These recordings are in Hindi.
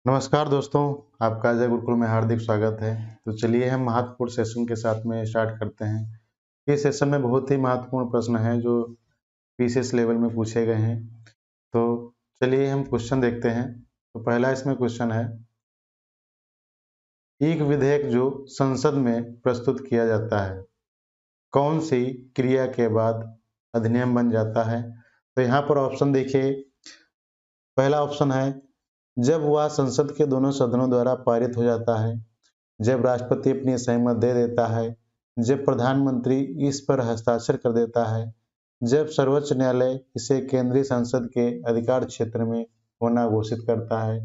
नमस्कार दोस्तों, आपका अजय गुरुकुल में हार्दिक स्वागत है। तो चलिए हम महत्वपूर्ण सेशन के साथ में स्टार्ट करते हैं। इस सेशन में बहुत ही महत्वपूर्ण प्रश्न हैं जो पीसीएस लेवल में पूछे गए हैं। तो चलिए हम क्वेश्चन देखते हैं। तो पहला इसमें क्वेश्चन है, एक विधेयक जो संसद में प्रस्तुत किया जाता है, कौन सी क्रिया के बाद अधिनियम बन जाता है? तो यहाँ पर ऑप्शन देखिए। पहला ऑप्शन है जब वह संसद के दोनों सदनों द्वारा पारित हो जाता है, जब राष्ट्रपति अपनी सहमति दे देता है, जब प्रधानमंत्री इस पर हस्ताक्षर कर देता है, जब सर्वोच्च न्यायालय इसे केंद्रीय संसद के अधिकार क्षेत्र में होना घोषित करता है।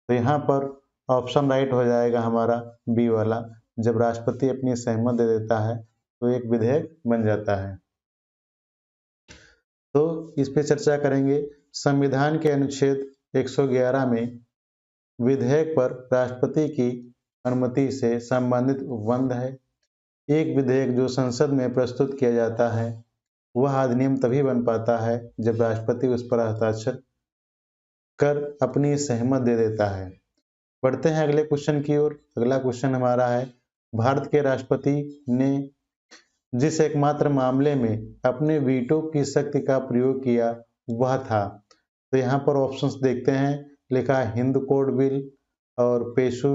तो यहाँ पर ऑप्शन राइट हो जाएगा हमारा बी वाला, जब राष्ट्रपति अपनी सहमति दे देता है तो एक विधेयक बन जाता है। तो इस पे चर्चा करेंगे। संविधान के अनुच्छेद 111 में विधेयक पर राष्ट्रपति की अनुमति से संबंधित उपबंध है। एक विधेयक जो संसद में प्रस्तुत किया जाता है वह अधिनियम तभी बन पाता है जब राष्ट्रपति उस पर हस्ताक्षर कर अपनी सहमति दे देता है। बढ़ते हैं अगले क्वेश्चन की ओर। अगला क्वेश्चन हमारा है, भारत के राष्ट्रपति ने जिस एकमात्र मामले में अपने वीटो की शक्ति का प्रयोग किया वह था। तो यहाँ पर ऑप्शंस देखते हैं। लिखा है हिंद कोड बिल और पेशु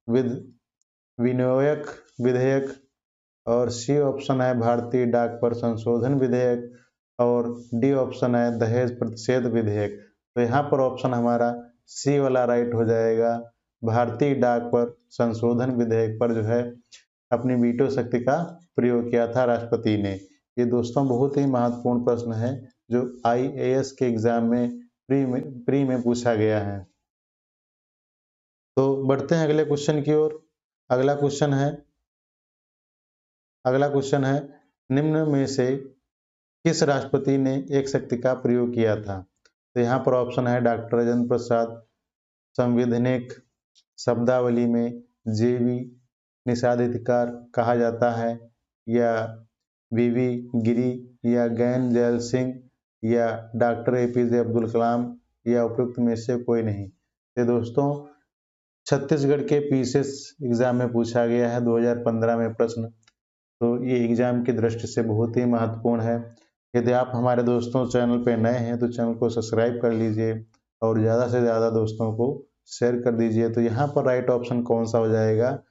विनियोजक विधेयक, और सी ऑप्शन है भारतीय डाक पर संशोधन विधेयक, और डी ऑप्शन है दहेज प्रतिषेध विधेयक। तो यहाँ पर ऑप्शन हमारा सी वाला राइट हो जाएगा। भारतीय डाक पर संशोधन विधेयक पर जो है अपनी वीटो शक्ति का प्रयोग किया था राष्ट्रपति ने। ये दोस्तों बहुत ही महत्वपूर्ण प्रश्न है जो आईएएस के एग्जाम में प्री में पूछा गया है। तो बढ़ते हैं अगले क्वेश्चन की ओर। अगला क्वेश्चन है निम्न में से किस राष्ट्रपति ने एक शक्ति का प्रयोग किया था? तो यहाँ पर ऑप्शन है डॉक्टर राजेंद्र प्रसाद, संवैधानिक शब्दावली में जेबी निषेधाधिकार कहा जाता है, या वीवी गिरी, या ज्ञान जैल सिंह, या डॉक्टर एपीजे अब्दुल कलाम, या उपयुक्त में से कोई नहीं। ये दोस्तों छत्तीसगढ़ के पीसीएस एग्जाम में पूछा गया है 2015 में प्रश्न। तो ये एग्जाम की दृष्टि से बहुत ही महत्वपूर्ण है। यदि आप हमारे दोस्तों चैनल पे नए हैं तो चैनल को सब्सक्राइब कर लीजिए और ज़्यादा से ज़्यादा दोस्तों को शेयर कर दीजिए। तो यहाँ पर राइट ऑप्शन कौन सा हो जाएगा?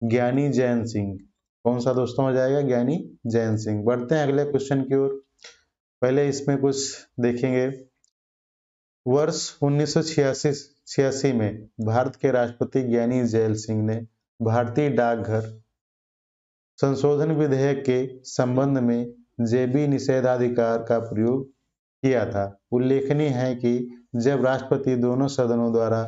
ज्ञानी जैन सिंह। कौन सा दोस्तों हो जाएगा? ज्ञानी जैन सिंह। बढ़ते हैं अगले क्वेश्चन की ओर। पहले इसमें कुछ देखेंगे। वर्ष 1986 में भारत के राष्ट्रपति ज्ञानी जैल सिंह ने भारतीय डाकघर संशोधन विधेयक के संबंध में जेबी निषेधाधिकार का प्रयोग किया था। उल्लेखनीय है कि जब राष्ट्रपति दोनों सदनों द्वारा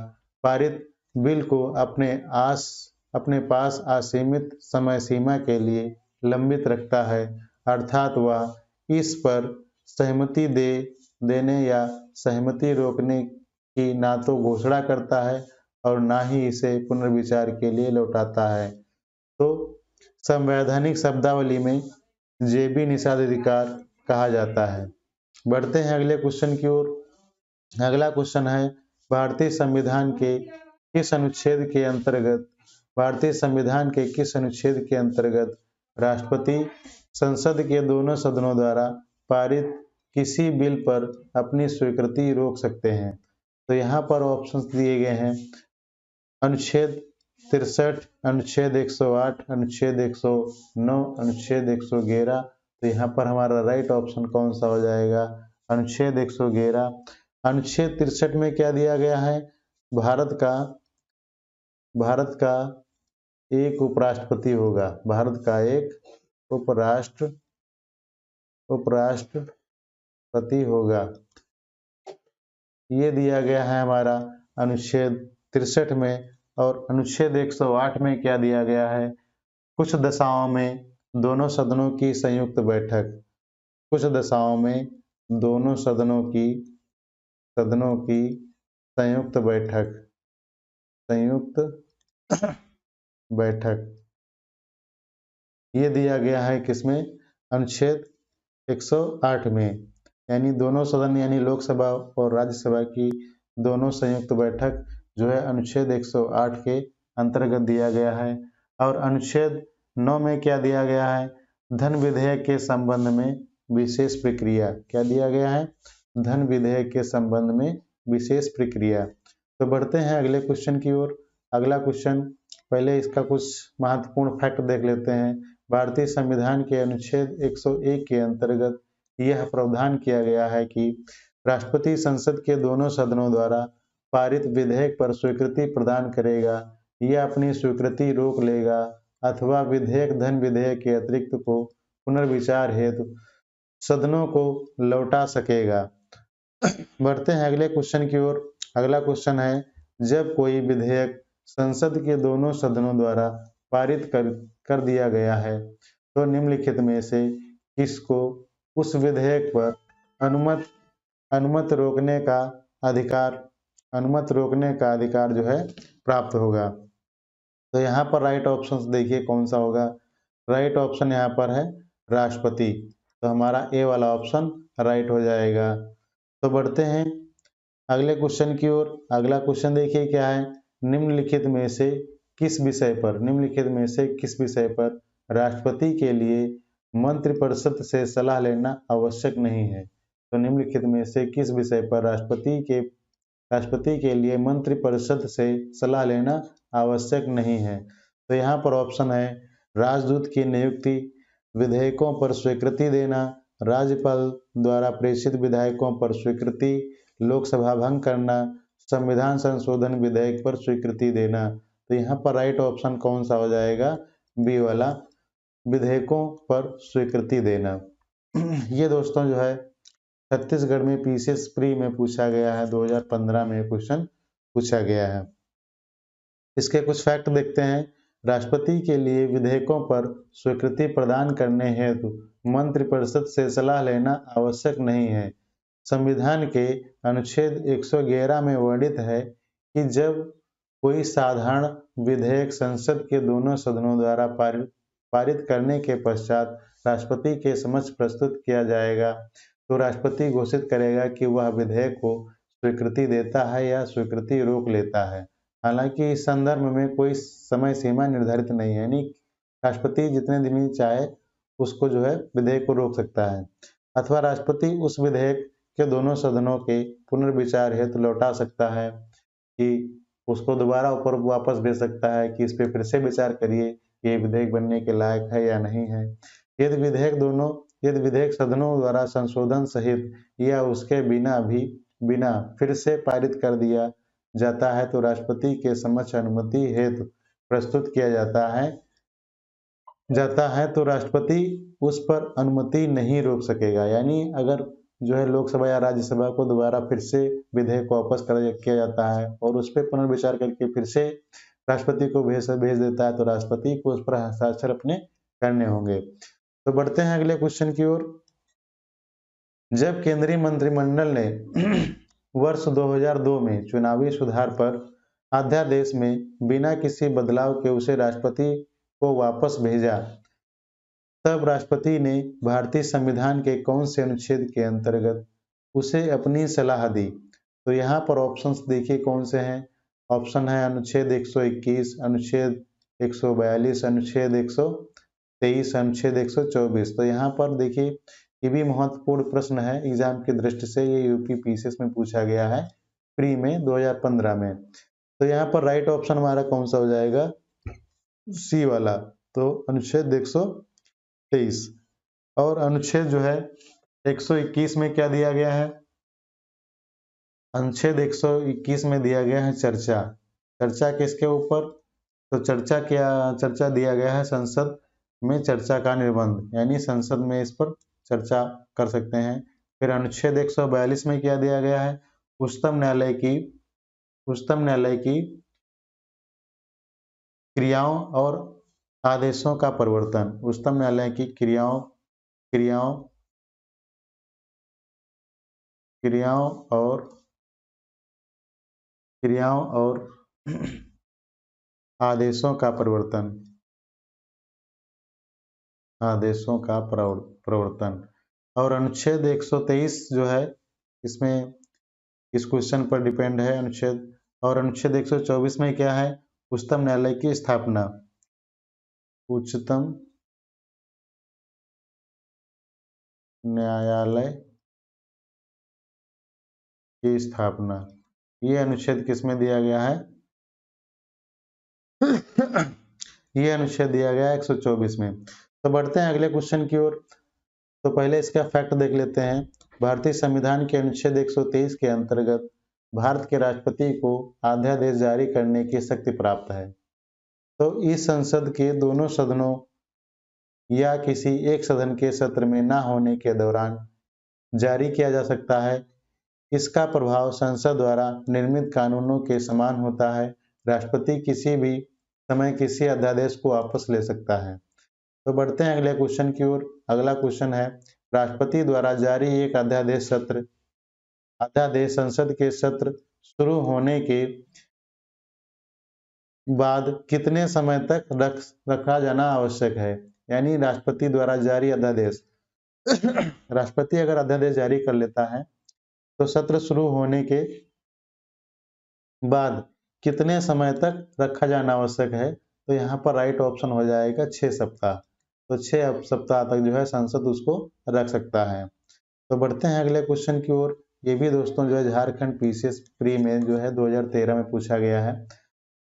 पारित बिल को अपने पास असीमित समय सीमा के लिए लंबित रखता है, अर्थात वह इस पर सहमति देने या सहमति रोकने की ना तो घोषणा करता है और ना ही इसे पुनर्विचार के लिए लौटाता है। तो संवैधानिक शब्दावली में जेबी निषेधाधिकार कहा जाता है। बढ़ते हैं अगले क्वेश्चन की ओर। अगला क्वेश्चन है, भारतीय संविधान के किस अनुच्छेद के अंतर्गत राष्ट्रपति संसद के दोनों सदनों द्वारा पारित किसी बिल पर अपनी स्वीकृति रोक सकते हैं? तो यहाँ पर ऑप्शंस दिए गए हैं। अनुच्छेद 63, अनुच्छेद 108, अनुच्छेद 109, अनुच्छेद 111। तो यहाँ पर हमारा राइट ऑप्शन कौन सा हो जाएगा? अनुच्छेद 111। अनुच्छेद 63 में क्या दिया गया है? भारत का एक उपराष्ट्रपति होगा। भारत का एक उपराष्ट्रपति होगा। ये दिया गया है हमारा अनुच्छेद 63 में। और अनुच्छेद 108 में क्या दिया गया है? कुछ दशाओं में दोनों सदनों की संयुक्त बैठक, कुछ दशाओं में दोनों सदनों की संयुक्त बैठक ये दिया गया है किसमें? अनुच्छेद 108 में। यानी दोनों सदन यानी लोकसभा और राज्यसभा की दोनों संयुक्त बैठक जो है अनुच्छेद 108 के अंतर्गत दिया गया है। और अनुच्छेद 9 में क्या दिया गया है? धन विधेयक के संबंध में विशेष प्रक्रिया। क्या दिया गया है? धन विधेयक के संबंध में विशेष प्रक्रिया। तो बढ़ते हैं अगले क्वेश्चन की ओर। अगला क्वेश्चन, पहले इसका कुछ महत्वपूर्ण फैक्ट देख लेते हैं। भारतीय संविधान के अनुच्छेद 101 के अंतर्गत यह प्रावधान किया गया है कि राष्ट्रपति संसद के दोनों सदनों द्वारा पारित विधेयक पर स्वीकृति प्रदान करेगा या अपनी स्वीकृति रोक लेगा अथवा विधेयक धन विधेयक के अतिरिक्त को पुनर्विचार हेतु सदनों को लौटा सकेगा। बढ़ते हैं अगले क्वेश्चन की ओर। अगला क्वेश्चन है, जब कोई विधेयक संसद के दोनों सदनों द्वारा पारित कर दिया गया है तो निम्नलिखित में से किसको उस विधेयक पर अनुमत रोकने का अधिकार जो है प्राप्त होगा। तो यहाँ पर राइट ऑप्शन देखिए कौन सा होगा। राइट ऑप्शन यहाँ पर है राष्ट्रपति। तो हमारा ए वाला ऑप्शन राइट हो जाएगा। तो बढ़ते हैं अगले क्वेश्चन की ओर। अगला क्वेश्चन देखिए क्या है, निम्नलिखित में से किस विषय पर राष्ट्रपति के लिए मंत्रिपरिषद से सलाह लेना आवश्यक नहीं है। तो निम्नलिखित में से किस विषय पर राष्ट्रपति के लिए मंत्रिपरिषद से सलाह लेना आवश्यक नहीं है। तो यहाँ पर ऑप्शन है राजदूत की नियुक्ति, विधेयकों पर स्वीकृति देना, राज्यपाल द्वारा प्रेषित विधेयकों पर स्वीकृति, लोकसभा भंग करना, संविधान संशोधन विधेयक पर स्वीकृति देना। तो यहाँ पर राइट ऑप्शन कौन सा हो जाएगा? बी वाला, विधेयकों पर स्वीकृति देना। ये दोस्तों जो है छत्तीसगढ़ में पीसीएस प्री में पूछा गया है, 2015 में क्वेश्चन पूछा गया है। इसके कुछ फैक्ट देखते हैं। राष्ट्रपति के लिए विधेयकों पर स्वीकृति प्रदान करने हेतु मंत्रिपरिषद से सलाह लेना आवश्यक नहीं है। संविधान के अनुच्छेद 111 में वर्णित है कि जब कोई साधारण विधेयक संसद के दोनों सदनों द्वारा पारित करने के पश्चात राष्ट्रपति के समक्ष प्रस्तुत किया जाएगा तो राष्ट्रपति घोषित करेगा कि वह विधेयक को स्वीकृति देता है या स्वीकृति रोक लेता है। हालांकि इस संदर्भ में कोई समय सीमा निर्धारित नहीं है, यानी राष्ट्रपति जितने दिन चाहे उसको जो है विधेयक को रोक सकता है अथवा राष्ट्रपति उस विधेयक के दोनों सदनों के पुनर्विचार हेतु लौटा सकता है कि उसको दोबारा ऊपर वापस भेज सकता है कि इस पे फिर से विचार करिए, ये विधेयक बनने के लायक है या नहीं है। यदि विधेयक सदनों द्वारा संशोधन सहित या उसके बिना फिर से पारित कर दिया जाता है तो राष्ट्रपति के समक्ष अनुमति हेतु प्रस्तुत किया जाता है तो राष्ट्रपति उस पर अनुमति नहीं रोक सकेगा। यानी अगर जो है लोकसभा या राज्यसभा को दोबारा फिर से विधेयक को वापस किया जाता है और उस पर पुनर्विचार करके फिर से राष्ट्रपति को भेज देता है तो राष्ट्रपति को उस पर हस्ताक्षर अपने करने होंगे। तो बढ़ते हैं अगले क्वेश्चन की ओर। जब केंद्रीय मंत्रिमंडल ने वर्ष 2002 में चुनावी सुधार पर अध्यादेश में बिना किसी बदलाव के उसे राष्ट्रपति को वापस भेजा, तब राष्ट्रपति ने भारतीय संविधान के कौन से अनुच्छेद के अंतर्गत उसे अपनी सलाह दी। तो यहाँ पर ऑप्शंस देखिए कौन से हैं। ऑप्शन है अनुच्छेद 121, अनुच्छेद 142, अनुच्छेद 123, अनुच्छेद 124। तो यहाँ पर देखिए ये भी महत्वपूर्ण प्रश्न है एग्जाम की दृष्टि से, ये यूपी पीसीएस में पूछा गया है प्री में 2015 में। तो यहाँ पर राइट ऑप्शन हमारा कौन सा हो जाएगा? सी वाला। तो अनुच्छेद 123 और अनुच्छेद जो है 121 में क्या दिया गया है? अनुच्छेद 121 में दिया गया है चर्चा किसके ऊपर? तो चर्चा दिया गया है संसद में चर्चा का निर्बंध, यानी संसद में इस पर चर्चा कर सकते हैं। फिर अनुच्छेद 142 में क्या दिया गया है? उच्चतम न्यायालय की क्रियाओं और आदेशों का प्रवर्तन। उच्चतम न्यायालय की क्रियाओं और आदेशों का प्रवर्तन। और अनुच्छेद 123 जो है इसमें इस क्वेश्चन पर डिपेंड है। अनुच्छेद और अनुच्छेद 124 में क्या है? उच्चतम न्यायालय की स्थापना। उच्चतम न्यायालय की स्थापना, ये अनुच्छेद किसमें दिया गया है? ये अनुच्छेद दिया गया है 124 में। तो बढ़ते हैं अगले क्वेश्चन की ओर। तो पहले इसका फैक्ट देख लेते हैं। भारतीय संविधान के अनुच्छेद 123 के अंतर्गत भारत के राष्ट्रपति को अध्यादेश जारी करने की शक्ति प्राप्त है। तो इस संसद के दोनों सदनों या किसी एक सदन के सत्र में न होने के दौरान जारी किया जा सकता है। इसका प्रभाव संसद द्वारा निर्मित कानूनों के समान होता है। राष्ट्रपति किसी भी समय किसी अध्यादेश को वापस ले सकता है। तो बढ़ते हैं अगले क्वेश्चन की ओर। अगला क्वेश्चन है, राष्ट्रपति द्वारा जारी एक अध्यादेश संसद के सत्र शुरू होने के बाद कितने समय तक रखा जाना आवश्यक है? यानी राष्ट्रपति द्वारा जारी अध्यादेश राष्ट्रपति अगर अध्यादेश जारी कर लेता है तो सत्र शुरू होने के बाद कितने समय तक रखा जाना आवश्यक है? तो यहाँ पर राइट ऑप्शन हो जाएगा 6 सप्ताह। तो 6 सप्ताह तक जो है संसद उसको रख सकता है। तो बढ़ते हैं अगले क्वेश्चन की ओर। ये भी दोस्तों जो है झारखंड पीसीएस प्री में जो है 2013 में पूछा गया है।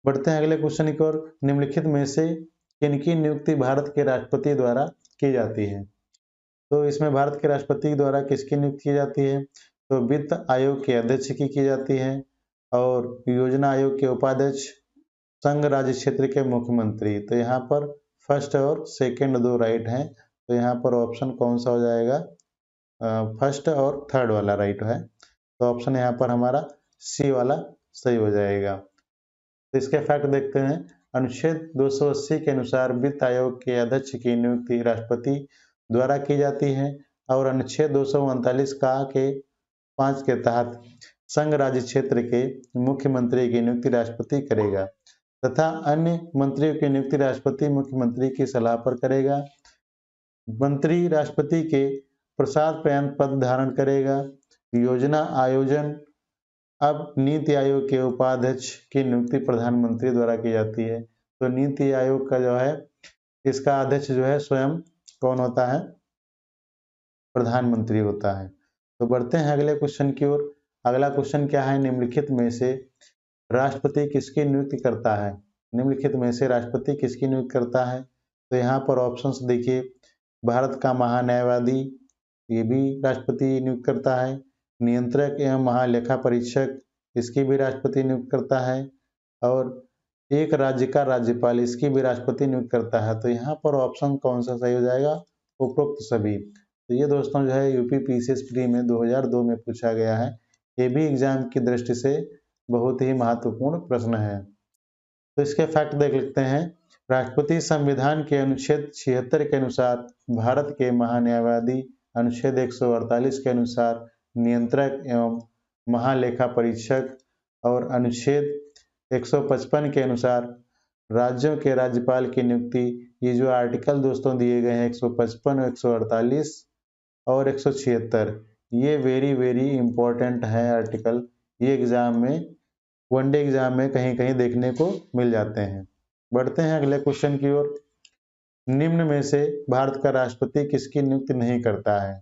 बढ़ते हैं अगले क्वेश्चन की ओर। निम्नलिखित में से किनकी नियुक्ति भारत के राष्ट्रपति द्वारा की जाती है? तो इसमें भारत के राष्ट्रपति द्वारा किसकी नियुक्ति की जाती है? तो वित्त आयोग के अध्यक्ष की जाती है और योजना आयोग के उपाध्यक्ष, संघ राज्य क्षेत्र के मुख्यमंत्री। तो यहाँ पर फर्स्ट और सेकंड दो राइट हैं। तो यहाँ पर ऑप्शन कौन सा हो जाएगा? फर्स्ट और थर्ड वाला राइट है। तो ऑप्शन यहाँ पर हमारा सी वाला सही हो जाएगा। तो इसके फैक्ट देखते हैं। अनुच्छेद 280 के अनुसार वित्त आयोग के अध्यक्ष की नियुक्ति राष्ट्रपति द्वारा की जाती है और अनुच्छेद 239 का के 5 के तहत संघ राज्य क्षेत्र के मुख्यमंत्री की नियुक्ति राष्ट्रपति करेगा तथा अन्य मंत्रियों की नियुक्ति राष्ट्रपति मुख्यमंत्री की सलाह पर करेगा। मंत्री राष्ट्रपति के प्रसाद पर्यंत पद धारण करेगा। योजना आयोजन अब नीति आयोग के उपाध्यक्ष की नियुक्ति प्रधानमंत्री द्वारा की जाती है। तो नीति आयोग का जो है इसका अध्यक्ष जो है स्वयं कौन होता है? प्रधानमंत्री होता है। तो बढ़ते हैं अगले क्वेश्चन की ओर। अगला क्वेश्चन क्या है? निम्नलिखित में से राष्ट्रपति किसकी नियुक्ति करता है? निम्नलिखित में से राष्ट्रपति किसकी नियुक्ति करता है? तो यहाँ पर ऑप्शंस देखिए। भारत का महान्यायवादी, ये भी राष्ट्रपति नियुक्त करता है। नियंत्रक एवं महालेखा परीक्षक, इसकी भी राष्ट्रपति नियुक्त करता है। और एक राज्य का राज्यपाल, इसकी भी राष्ट्रपति नियुक्त करता है। तो यहाँ पर ऑप्शन कौन सा सही हो जाएगा? उपरोक्त सभी। तो ये दोस्तों जो है यूपी पीसीएस प्री में 2002 में पूछा गया है। ये भी एग्जाम की दृष्टि से बहुत ही महत्वपूर्ण प्रश्न है। तो इसके फैक्ट देख लेते हैं। राष्ट्रपति संविधान के अनुच्छेद 76 के अनुसार भारत के महान्यायवादी, अनुच्छेद 148 के अनुसार नियंत्रक एवं महालेखा परीक्षक और अनुच्छेद 155 के अनुसार राज्यों के राज्यपाल की नियुक्ति, ये जो आर्टिकल दोस्तों दिए गए हैं 155, 148 और 176, ये वेरी इंपॉर्टेंट है आर्टिकल। ये एग्जाम में वनडे एग्जाम में कहीं कहीं देखने को मिल जाते हैं। बढ़ते हैं अगले क्वेश्चन की ओर। निम्न में से भारत का राष्ट्रपति किसकी नियुक्ति नहीं करता है?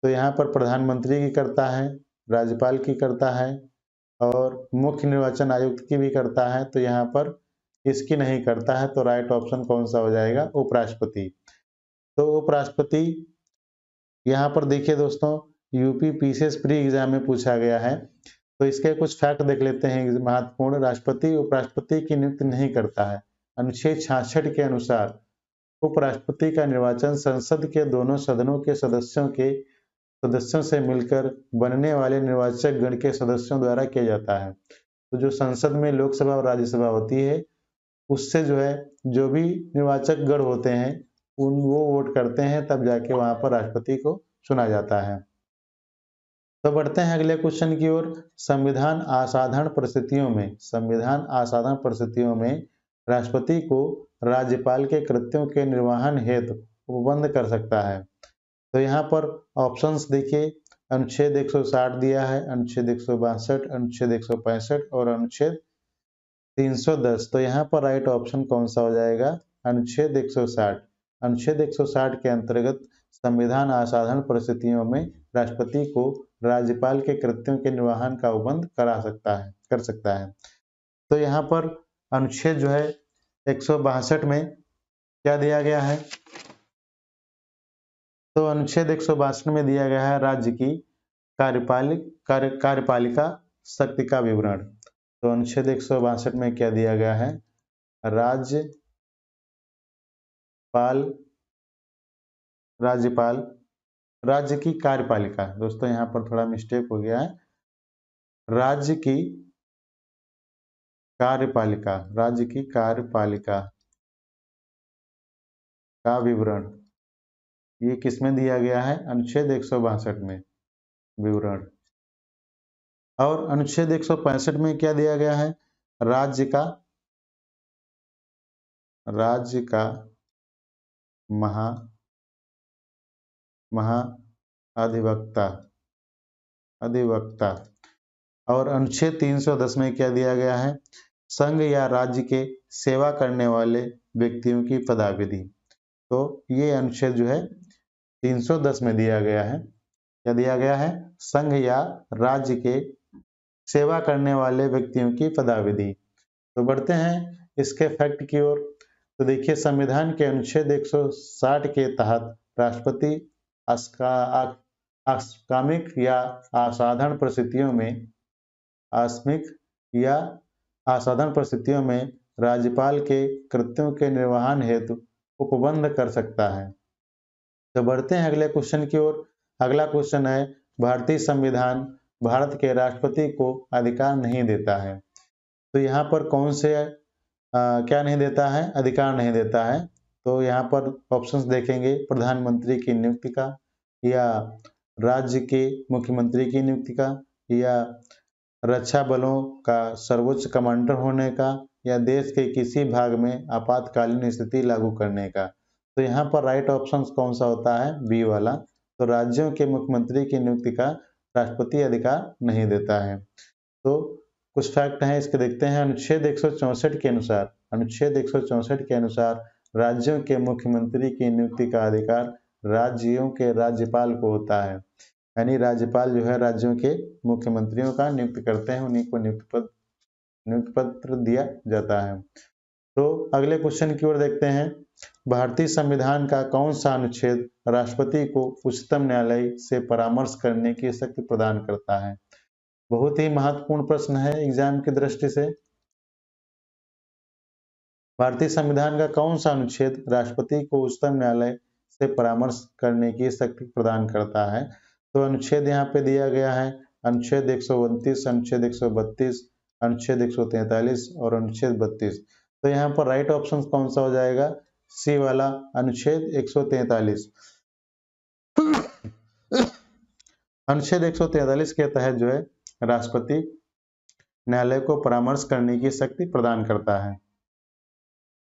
तो यहाँ पर प्रधानमंत्री की करता है, राज्यपाल की करता है और मुख्य निर्वाचन आयुक्त की भी करता है। तो यहाँ पर इसकी नहीं करता है। तो राइट ऑप्शन कौन सा हो जाएगा? उपराष्ट्रपति। तो उपराष्ट्रपति यहाँ पर देखिए दोस्तों, यूपी पीसीएस प्री एग्जाम में पूछा गया है। तो इसके कुछ फैक्ट देख लेते हैं महत्वपूर्ण। राष्ट्रपति उपराष्ट्रपति की नियुक्ति नहीं करता है। अनुच्छेद 66 के अनुसार उपराष्ट्रपति का निर्वाचन संसद के दोनों सदनों के सदस्यों से मिलकर बनने वाले निर्वाचक गण के सदस्यों द्वारा किया जाता है। तो जो संसद में लोकसभा और राज्यसभा होती है, उससे जो है जो भी निर्वाचक गण होते हैं वो वोट करते हैं, तब जाके वहां पर राष्ट्रपति को चुना जाता है। तो बढ़ते हैं अगले क्वेश्चन की ओर। संविधान असाधारण परिस्थितियों में राष्ट्रपति को राज्यपाल के कृत्यों के निर्वहन हेतु उपबंध कर सकता है। तो यहाँ पर ऑप्शंस देखिए। अनुच्छेद 160 दिया है, अनुच्छेद 162, अनुच्छेद 165 और अनुच्छेद 310। तो यहाँ पर राइट ऑप्शन कौन सा हो जाएगा? अनुच्छेद 160। अनुच्छेद 160 के अंतर्गत संविधान असाधारण परिस्थितियों में राष्ट्रपति को राज्यपाल के कृत्यों के निर्वहन का उपबंध कर सकता है। तो यहाँ पर अनुच्छेद जो है 162 में क्या दिया गया है? तो अनुच्छेद 162 में दिया गया है राज्य की कार्यपालिका शक्ति का विवरण। तो अनुच्छेद 162 में क्या दिया गया है? राज्य की कार्यपालिका। दोस्तों यहाँ पर थोड़ा मिस्टेक हो गया है। राज्य की कार्यपालिका का विवरण ये किसमें दिया गया है? अनुच्छेद 162 में विवरण। और अनुच्छेद 165 में क्या दिया गया है? राज्य का अधिवक्ता। और अनुच्छेद 310 में क्या दिया गया है? संघ या राज्य के सेवा करने वाले व्यक्तियों की पदाविधि। तो ये अनुच्छेद जो है 310 में दिया गया है। क्या दिया गया है? संघ या राज्य के सेवा करने वाले व्यक्तियों की पदाविधि। तो बढ़ते हैं इसके फैक्ट की ओर। तो देखिए, संविधान के अनुच्छेद 160 के तहत राष्ट्रपति आकस्मिक या असाधारण परिस्थितियों में राज्यपाल के कृत्यों के निर्वहन हेतु उपबंध कर सकता है। तो बढ़ते हैं अगले क्वेश्चन की ओर। अगला क्वेश्चन है, भारतीय संविधान भारत के राष्ट्रपति को अधिकार नहीं देता है। तो यहाँ पर कौन से क्या नहीं देता है? अधिकार नहीं देता है। तो यहाँ पर ऑप्शंस देखेंगे, प्रधानमंत्री की नियुक्ति का, या राज्य के मुख्यमंत्री की नियुक्ति का, या रक्षा बलों का सर्वोच्च कमांडर होने का, या देश के किसी भाग में आपातकालीन स्थिति लागू करने का। तो यहाँ पर राइट ऑप्शन कौन सा होता है? बी वाला। तो राज्यों के मुख्यमंत्री की नियुक्ति का राष्ट्रपति अधिकार नहीं देता है। तो कुछ फैक्ट हैं, इसके देखते हैं। अनुच्छेद 164 के अनुसार राज्यों के मुख्यमंत्री की नियुक्ति का अधिकार राज्यों के राज्यपाल को होता है। यानी राज्यपाल जो है राज्यों के मुख्यमंत्रियों का नियुक्त करते हैं, उन्हीं को नियुक्ति पत्र दिया जाता है। तो अगले क्वेश्चन की ओर देखते हैं। भारतीय संविधान का कौन सा अनुच्छेद राष्ट्रपति को उच्चतम न्यायालय से परामर्श करने की शक्ति प्रदान करता है? बहुत ही महत्वपूर्ण प्रश्न है एग्जाम की दृष्टि से। भारतीय संविधान का कौन सा अनुच्छेद राष्ट्रपति को उच्चतम न्यायालय से परामर्श करने की शक्ति प्रदान करता है? तो अनुच्छेद यहाँ पे दिया गया है, अनुच्छेद 129, अनुच्छेद 132, अनुच्छेद 143 और अनुच्छेद 32। तो यहाँ पर राइट ऑप्शन कौन सा हो जाएगा? सी वाला, अनुच्छेद 143। अनुच्छेद 143 के तहत जो है राष्ट्रपति न्यायालय को परामर्श करने की शक्ति प्रदान करता है।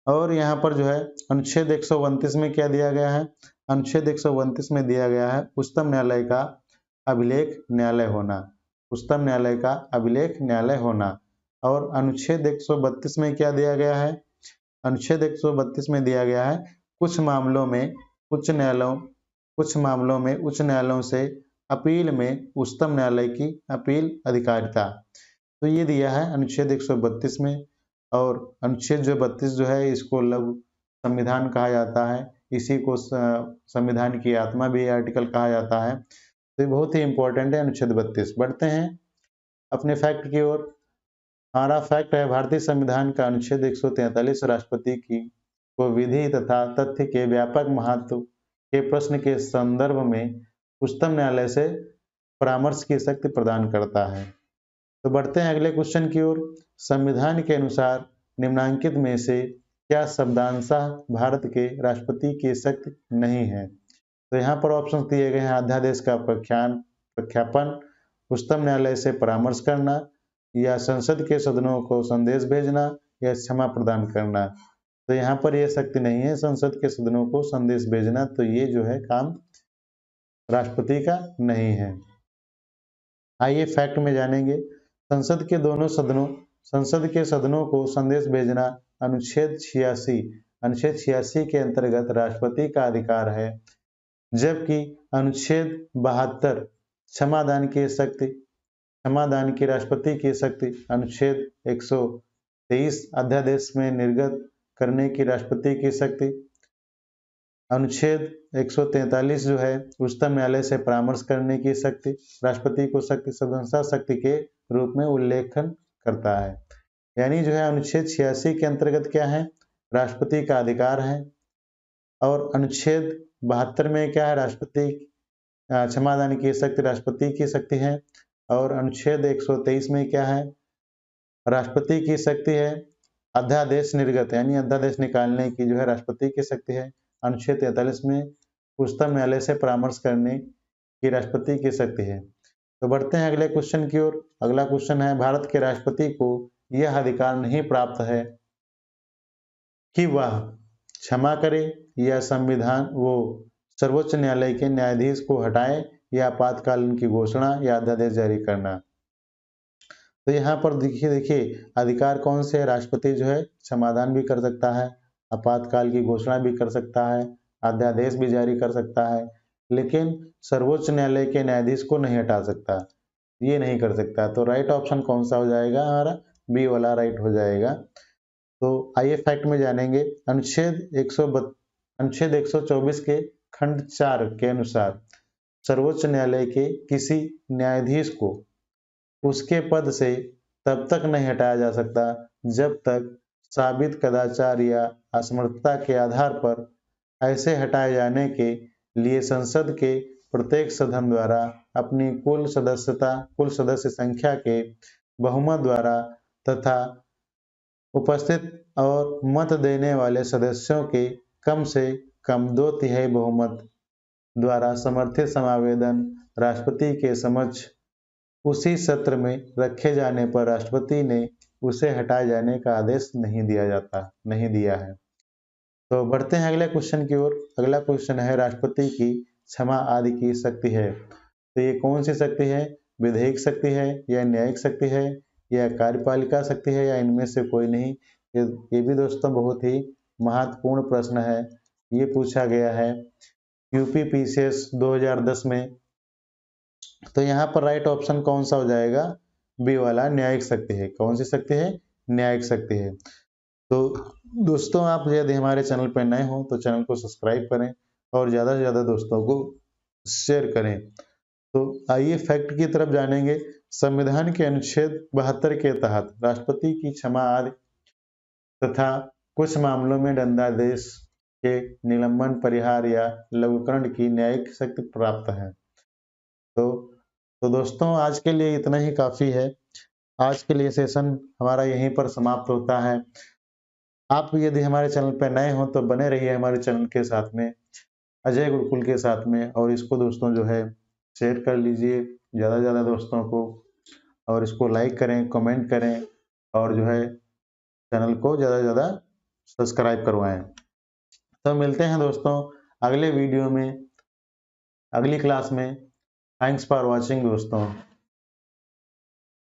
और यहाँ पर जो है अनुच्छेद 129 में क्या दिया गया है? अनुच्छेद 129 में दिया गया है उच्चतम न्यायालय का अभिलेख न्यायालय होना। उच्चतम न्यायालय का अभिलेख न्यायालय होना। और अनुच्छेद 132 में क्या दिया गया है? अनुच्छेद 132 में दिया गया है कुछ मामलों में उच्च न्यायालयों से अपील में उच्चतम न्यायालय की अपील अधिकारिता। तो ये दिया है अनुच्छेद 132 में। और अनुच्छेद 32 जो है इसको लघु संविधान कहा जाता है, इसी को संविधान की आत्मा भी आर्टिकल कहा जाता है। तो ये बहुत ही इंपॉर्टेंट है अनुच्छेद 32। बढ़ते हैं अपने फैक्ट की ओर। हमारा फैक्ट है, भारतीय संविधान का अनुच्छेद 143 राष्ट्रपति को विधि तथा तथ्य के व्यापक महत्व के प्रश्न के संदर्भ में उच्चतम न्यायालय से परामर्श की शक्ति प्रदान करता है। तो बढ़ते हैं अगले क्वेश्चन की ओर। संविधान के अनुसार निम्नलिखित में से क्या शब्दांशः भारत के राष्ट्रपति की शक्ति नहीं है? तो यहाँ पर ऑप्शन दिए गए हैं, अध्यादेश का प्रख्यापन, उच्चतम न्यायालय से परामर्श करना, या संसद के सदनों को संदेश भेजना, या क्षमा प्रदान करना। तो यहाँ पर यह शक्ति नहीं है संसद के सदनों को संदेश भेजना। तो ये जो है काम राष्ट्रपति का नहीं है। आइए फैक्ट में जानेंगे। संसद के सदनों को संदेश भेजना अनुच्छेद 86 के अंतर्गत राष्ट्रपति का अधिकार है, जबकि अनुच्छेद 72 क्षमादान की राष्ट्रपति की शक्ति, अनुच्छेद 123 अध्यादेश में निर्गत करने की राष्ट्रपति की शक्ति, अनुच्छेद 143 जो है उच्चतम न्यायालय से परामर्श करने की शक्ति, राष्ट्रपति को शक्ति सदस्यता शक्ति के रूप में उल्लेखन करता है। यानी जो है अनुच्छेद 86 के अंतर्गत क्या है, राष्ट्रपति का अधिकार है, और अनुच्छेद 72 में क्या है, राष्ट्रपति क्षमादान की शक्ति राष्ट्रपति की शक्ति है, और अनुच्छेद 123 में क्या है, राष्ट्रपति की शक्ति है, अध्यादेश निर्गत यानी अध्यादेश निकालने की जो है राष्ट्रपति की शक्ति है, अनुच्छेद 43 में उच्चतम न्यायालय से परामर्श करने की राष्ट्रपति की शक्ति है। तो बढ़ते हैं अगले क्वेश्चन की ओर। अगला क्वेश्चन है, भारत के राष्ट्रपति को यह अधिकार नहीं प्राप्त है कि वह क्षमा करे या सर्वोच्च न्यायालय के न्यायाधीश को हटाए या आपातकालीन की घोषणा या अध्यादेश जारी करना। तो यहाँ पर देखिए अधिकार कौन से है, राष्ट्रपति जो है क्षमादान भी कर सकता है, आपातकाल की घोषणा भी कर सकता है, अध्यादेश भी जारी कर सकता है, लेकिन सर्वोच्च न्यायालय के न्यायाधीश को नहीं हटा सकता, ये नहीं कर सकता। तो राइट ऑप्शन कौन सा हो जाएगा, हमारा बी वाला राइट हो जाएगा। तो आइए फैक्ट में जानेंगे। अनुच्छेद 124 के खंड 4 के अनुसार सर्वोच्च न्यायालय के किसी न्यायाधीश को उसके पद से तब तक नहीं हटाया जा सकता जब तक साबित कदाचार या असमर्थता के आधार पर ऐसे हटाए जाने के लिए संसद के प्रत्येक सदन द्वारा अपनी कुल सदस्य संख्या के बहुमत द्वारा तथा उपस्थित और मत देने वाले सदस्यों के कम से कम 2/3 बहुमत द्वारा समर्थित समावेदन राष्ट्रपति के समक्ष उसी सत्र में रखे जाने पर राष्ट्रपति ने उसे हटाए जाने का आदेश नहीं दिया है। तो बढ़ते हैं अगले क्वेश्चन की ओर। अगला क्वेश्चन है, राष्ट्रपति की क्षमा आदि की शक्ति है, तो ये कौन सी शक्ति है, विधायिक शक्ति है या न्यायिक शक्ति है या कार्यपालिका शक्ति है या इनमें से कोई नहीं। ये भी दोस्तों बहुत ही महत्वपूर्ण प्रश्न है, ये पूछा गया है यूपीपीसीएस 2010 में। तो यहाँ पर राइट ऑप्शन कौन सा हो जाएगा, बी वाला न्यायिक शक्ति है। कौन सी शक्ति है, न्यायिक शक्ति है। तो दोस्तों आप यदि हमारे चैनल पर नए हो तो चैनल को सब्सक्राइब करें और ज़्यादा से ज़्यादा दोस्तों को शेयर करें। तो आइए फैक्ट की तरफ जानेंगे। संविधान के अनुच्छेद 72 के तहत राष्ट्रपति की क्षमा आदि तथा कुछ मामलों में दंडादेश के निलंबन, परिहार या लघुकरण की न्यायिक शक्ति प्राप्त है। तो दोस्तों आज के लिए इतना ही काफ़ी है। आज के लिए सेशन हमारा यहीं पर समाप्त होता है। आप यदि हमारे चैनल पर नए हो तो बने रहिए हमारे चैनल के साथ में, अजय गुरुकुल के साथ में, और इसको दोस्तों जो है शेयर कर लीजिए ज़्यादा से ज़्यादा दोस्तों को, और इसको लाइक करें, कमेंट करें, और जो है चैनल को ज़्यादा से ज़्यादा सब्सक्राइब करवाएं। तो मिलते हैं दोस्तों अगले वीडियो में, अगली क्लास में। थैंक्स फॉर वॉचिंग दोस्तों।